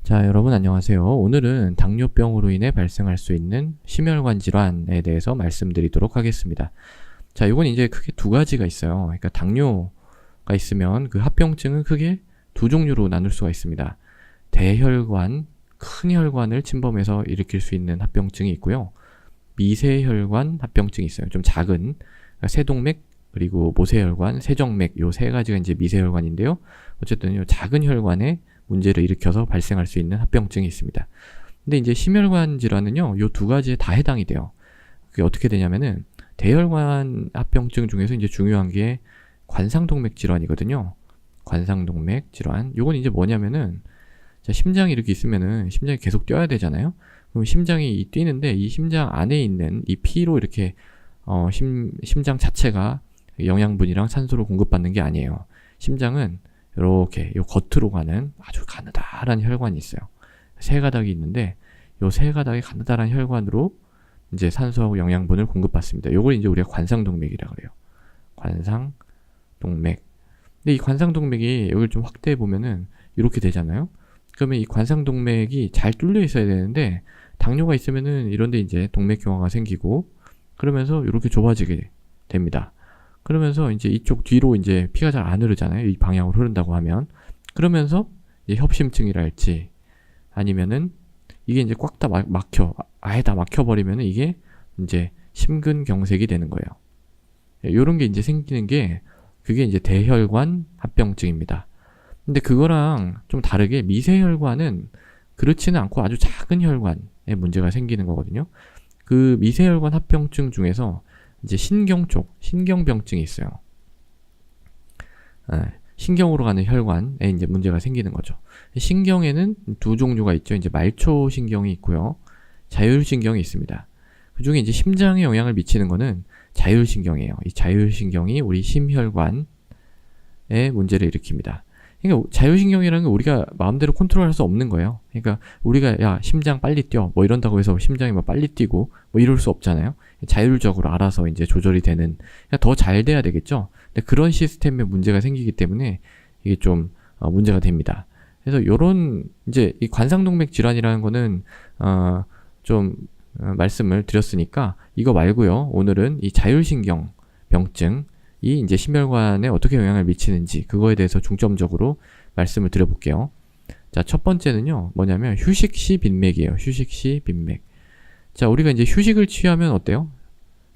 자, 여러분 안녕하세요. 오늘은 당뇨병으로 인해 발생할 수 있는 심혈관 질환에 대해서 말씀드리도록 하겠습니다. 자, 이건 이제 크게 두 가지가 있어요. 그러니까 당뇨가 있으면 그 합병증은 크게 두 종류로 나눌 수가 있습니다. 대혈관, 큰 혈관을 침범해서 일으킬 수 있는 합병증이 있고요. 미세혈관 합병증이 있어요. 좀 작은, 그러니까 세동맥, 그리고 모세혈관, 세정맥, 요 세 가지가 이제 미세혈관인데요. 어쨌든 요 작은 혈관에 문제를 일으켜서 발생할 수 있는 합병증이 있습니다. 근데 이제 심혈관 질환은요, 요 두 가지에 다 해당이 돼요. 그게 어떻게 되냐면은, 대혈관 합병증 중에서 이제 중요한 게 관상동맥 질환이거든요. 관상동맥 질환. 요건 이제 뭐냐면은, 자, 심장이 이렇게 있으면은 심장이 계속 뛰어야 되잖아요. 그럼 심장이 뛰는데 이 심장 안에 있는 이 피로 이렇게 심장 자체가 영양분이랑 산소를 공급받는 게 아니에요. 심장은 이렇게 요 겉으로 가는 아주 가느다란 혈관이 있어요. 세 가닥이 있는데 요 세 가닥의 가느다란 혈관으로 이제 산소하고 영양분을 공급받습니다. 요걸 이제 우리가 관상동맥이라 그래요. 관상동맥. 근데 이 관상동맥이 여기를 좀 확대해 보면은 이렇게 되잖아요. 그러면 이 관상동맥이 잘 뚫려 있어야 되는데 당뇨가 있으면은 이런데 이제 동맥경화가 생기고 그러면서 이렇게 좁아지게 됩니다. 그러면서 이제 이쪽 뒤로 이제 피가 잘 안 흐르잖아요. 이 방향으로 흐른다고 하면. 그러면서 이제 협심증이랄지 아니면은 이게 이제 꽉 다 막혀. 아예 다 막혀버리면은 이게 이제 심근경색이 되는 거예요. 요런 게 이제 생기는 게 그게 이제 대혈관 합병증입니다. 근데 그거랑 좀 다르게 미세혈관은 그렇지는 않고 아주 작은 혈관에 문제가 생기는 거거든요. 그 미세혈관 합병증 중에서 이제 신경 쪽, 신경병증이 있어요. 신경으로 가는 혈관에 이제 문제가 생기는 거죠. 신경에는 두 종류가 있죠. 이제 말초신경이 있고요. 자율신경이 있습니다. 그 중에 이제 심장에 영향을 미치는 거는 자율신경이에요. 이 자율신경이 우리 심혈관에 문제를 일으킵니다. 그러니까 자율신경이라는 게 우리가 마음대로 컨트롤할 수 없는 거예요. 그러니까 우리가 야 심장 빨리 뛰어 뭐 이런다고 해서 심장이 뭐 빨리 뛰고 뭐 이럴 수 없잖아요. 자율적으로 알아서 이제 조절이 되는 더 잘 돼야 되겠죠. 근데 그런 시스템에 문제가 생기기 때문에 이게 좀 문제가 됩니다. 그래서 요런 이제 이 관상동맥 질환이라는 거는 좀 말씀을 드렸으니까 이거 말고요. 오늘은 이 자율신경 병증 이 이제 심혈관에 어떻게 영향을 미치는지 그거에 대해서 중점적으로 말씀을 드려볼게요. 자, 첫 번째는요, 뭐냐면 휴식시 빈맥이에요. 휴식시 빈맥. 자, 우리가 이제 휴식을 취하면 어때요?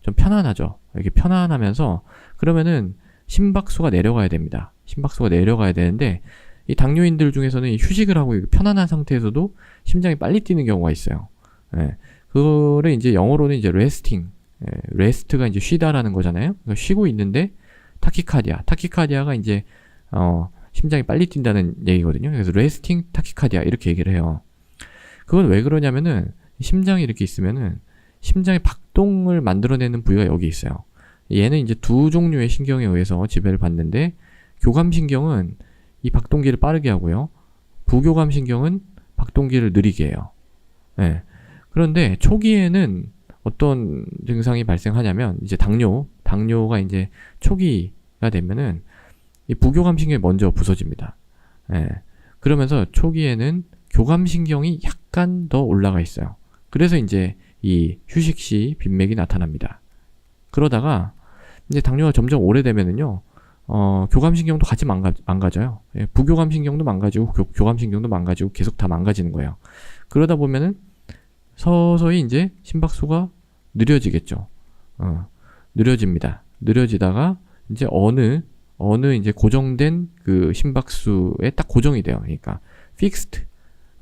좀 편안하죠. 이렇게 편안하면서 그러면은 심박수가 내려가야 됩니다. 심박수가 내려가야 되는데 이 당뇨인들 중에서는 이 휴식을 하고 편안한 상태에서도 심장이 빨리 뛰는 경우가 있어요. 그거를 이제 영어로는 이제 레스팅. 레스트가 이제 쉬다라는 거잖아요. 그러니까 쉬고 있는데 타키카디아가 이제 심장이 빨리 뛴다는 얘기거든요. 그래서 레스팅 타키카디아 이렇게 얘기를 해요. 그건 왜 그러냐면은 심장이 이렇게 있으면은 심장의 박동을 만들어내는 부위가 여기 있어요. 얘는 이제 두 종류의 신경에 의해서 지배를 받는데 교감신경은 이 박동기를 빠르게 하고요. 부교감신경은 박동기를 느리게 해요. 그런데 초기에는 어떤 증상이 발생하냐면 이제 당뇨가 이제 초기가 되면은 이 부교감신경이 먼저 부서집니다. 그러면서 초기에는 교감신경이 약간 더 올라가 있어요. 그래서 이제 이 휴식시 빈맥이 나타납니다. 그러다가 이제 당뇨가 점점 오래되면은요, 교감신경도 같이 망가져요. 부교감신경도 망가지고 교감신경도 망가지고 계속 다 망가지는 거예요. 그러다 보면은 서서히 이제 심박수가 느려지겠죠. 느려집니다. 느려지다가 이제 어느 이제 고정된 그 심박수에 딱 고정이 돼요. 그러니까 fixed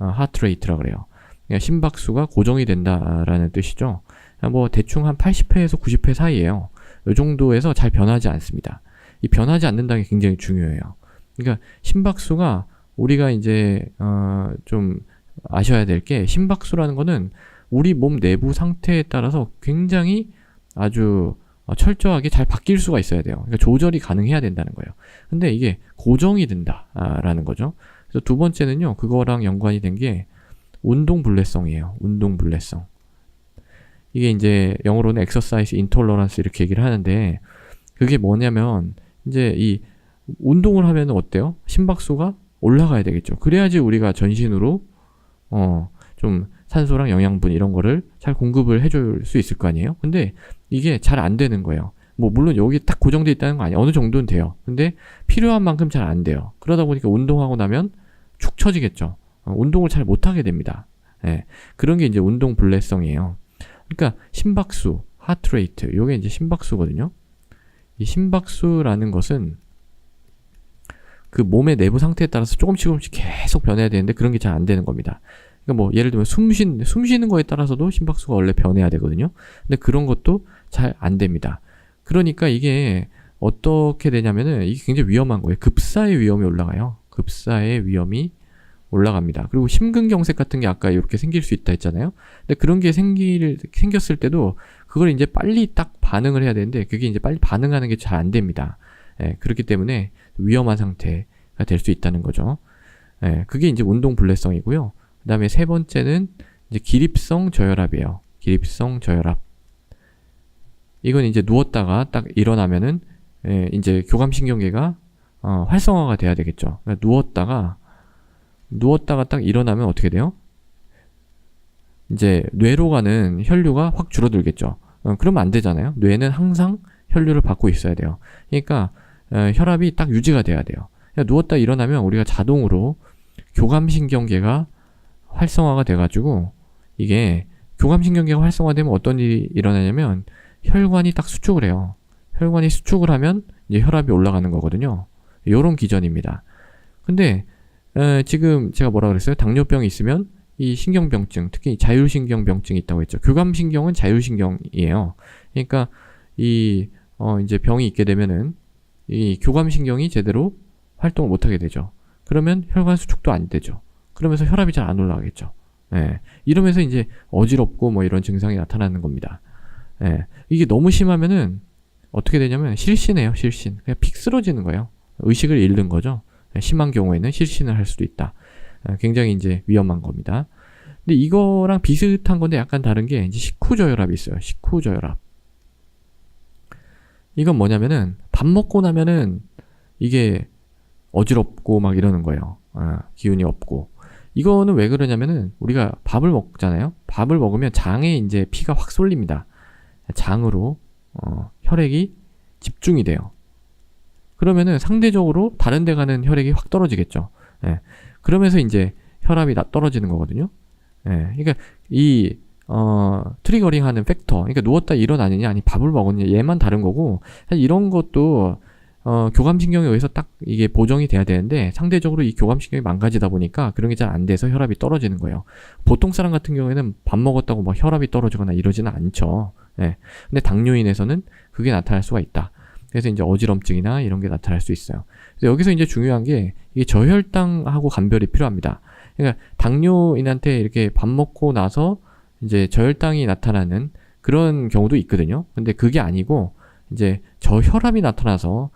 heart rate라 그래요. 그러니까 심박수가 고정이 된다라는 뜻이죠. 뭐 대충 한 80회에서 90회 사이에요. 이 정도에서 잘 변하지 않습니다. 이 변하지 않는다는 게 굉장히 중요해요. 그러니까 심박수가 우리가 이제 좀 아셔야 될 게 심박수라는 거는 우리 몸 내부 상태에 따라서 굉장히 아주 철저하게 잘 바뀔 수가 있어야 돼요. 그러니까 조절이 가능해야 된다는 거예요. 근데 이게 고정이 된다라는 거죠. 그래서 두 번째는요, 그거랑 연관이 된 게 운동불내성이에요. 운동불내성. 이게 이제 영어로는 exercise intolerance 이렇게 얘기를 하는데 그게 뭐냐면 이제 이 운동을 하면 어때요? 심박수가 올라가야 되겠죠. 그래야지 우리가 전신으로 좀 산소랑 영양분 이런 거를 잘 공급을 해줄 수 있을 거 아니에요? 근데 이게 잘 안 되는 거예요. 뭐 물론 여기 딱 고정돼 있다는 거 아니에요. 어느 정도는 돼요. 근데 필요한 만큼 잘 안 돼요. 그러다 보니까 운동하고 나면 축 처지겠죠. 운동을 잘 못하게 됩니다. 예, 그런 게 이제 운동 불내성이에요. 그러니까 심박수, 하트레이트, 요게 이제 심박수거든요. 이 심박수라는 것은 그 몸의 내부 상태에 따라서 조금씩 계속 변해야 되는데 그런 게 잘 안 되는 겁니다. 그러니까 뭐 예를 들면 숨 쉬는 거에 따라서도 심박수가 원래 변해야 되거든요. 근데 그런 것도 잘 안 됩니다. 그러니까 이게 어떻게 되냐면은 이게 굉장히 위험한 거예요. 급사의 위험이 올라가요. 급사의 위험이 올라갑니다. 그리고 심근경색 같은 게 아까 이렇게 생길 수 있다 했잖아요. 근데 그런 게 생겼을 때도 그걸 이제 빨리 딱 반응을 해야 되는데 그게 이제 빨리 반응하는 게 잘 안 됩니다. 예, 그렇기 때문에 위험한 상태가 될 수 있다는 거죠. 예, 그게 이제 운동 불내성이고요. 그 다음에 세 번째는 이제 기립성 저혈압이에요. 기립성 저혈압. 이건 이제 누웠다가 딱 일어나면은 이제 교감신경계가 활성화가 돼야 되겠죠. 그러니까 누웠다가 딱 일어나면 어떻게 돼요? 이제 뇌로 가는 혈류가 확 줄어들겠죠. 그러면 안 되잖아요. 뇌는 항상 혈류를 받고 있어야 돼요. 그러니까 혈압이 딱 유지가 돼야 돼요. 그러니까 누웠다 일어나면 우리가 자동으로 교감신경계가 활성화가 돼가지고 이게 교감신경계가 활성화되면 어떤 일이 일어나냐면 혈관이 딱 수축을 해요. 혈관이 수축을 하면 이제 혈압이 올라가는 거거든요. 요런 기전입니다. 근데 지금 제가 뭐라 그랬어요? 당뇨병이 있으면 이 신경병증, 특히 자율신경병증이 있다고 했죠. 교감신경은 자율신경이에요. 그러니까 이제 병이 있게 되면은 이 교감신경이 제대로 활동을 못하게 되죠. 그러면 혈관 수축도 안 되죠. 그러면서 혈압이 잘 안 올라가겠죠. 예. 이러면서 이제 어지럽고 뭐 이런 증상이 나타나는 겁니다. 예. 이게 너무 심하면은 어떻게 되냐면 실신해요, 실신. 그냥 픽 쓰러지는 거예요. 의식을 잃는 거죠. 심한 경우에는 실신을 할 수도 있다. 굉장히 이제 위험한 겁니다. 근데 이거랑 비슷한 건데 약간 다른 게 이제 식후저혈압이 있어요. 식후저혈압. 이건 뭐냐면은 밥 먹고 나면은 이게 어지럽고 막 이러는 거예요. 기운이 없고. 이거는 왜 그러냐면은 우리가 밥을 먹잖아요. 밥을 먹으면 장에 이제 피가 확 쏠립니다. 장으로 혈액이 집중이 돼요. 그러면은 상대적으로 다른 데 가는 혈액이 확 떨어지겠죠. 예. 그러면서 이제 혈압이 떨어지는 거거든요. 예. 그러니까 트리거링 하는 팩터. 그러니까 누웠다 일어나느냐, 아니 밥을 먹었느냐, 얘만 다른 거고, 사실 이런 것도, 교감신경에 의해서 딱 이게 보정이 돼야 되는데, 상대적으로 이 교감신경이 망가지다 보니까 그런 게 잘 안 돼서 혈압이 떨어지는 거예요. 보통 사람 같은 경우에는 밥 먹었다고 막 혈압이 떨어지거나 이러지는 않죠. 예. 근데 당뇨인에서는 그게 나타날 수가 있다. 그래서 이제 어지럼증이나 이런 게 나타날 수 있어요. 그래서 여기서 이제 중요한 게 이게 저혈당하고 감별이 필요합니다. 그러니까 당뇨인한테 이렇게 밥 먹고 나서 이제 저혈당이 나타나는 그런 경우도 있거든요. 근데 그게 아니고 이제 저혈압이 나타나서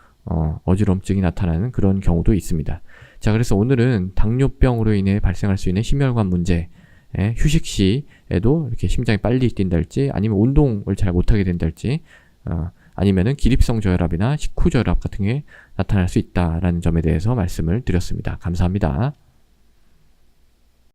어지럼증이 나타나는 그런 경우도 있습니다. 자, 그래서 오늘은 당뇨병으로 인해 발생할 수 있는 심혈관 문제, 휴식 시에도 이렇게 심장이 빨리 뛴달지, 아니면 운동을 잘 못하게 된달지, 아니면은 기립성 저혈압이나 식후저혈압 같은 게 나타날 수 있다라는 점에 대해서 말씀을 드렸습니다. 감사합니다.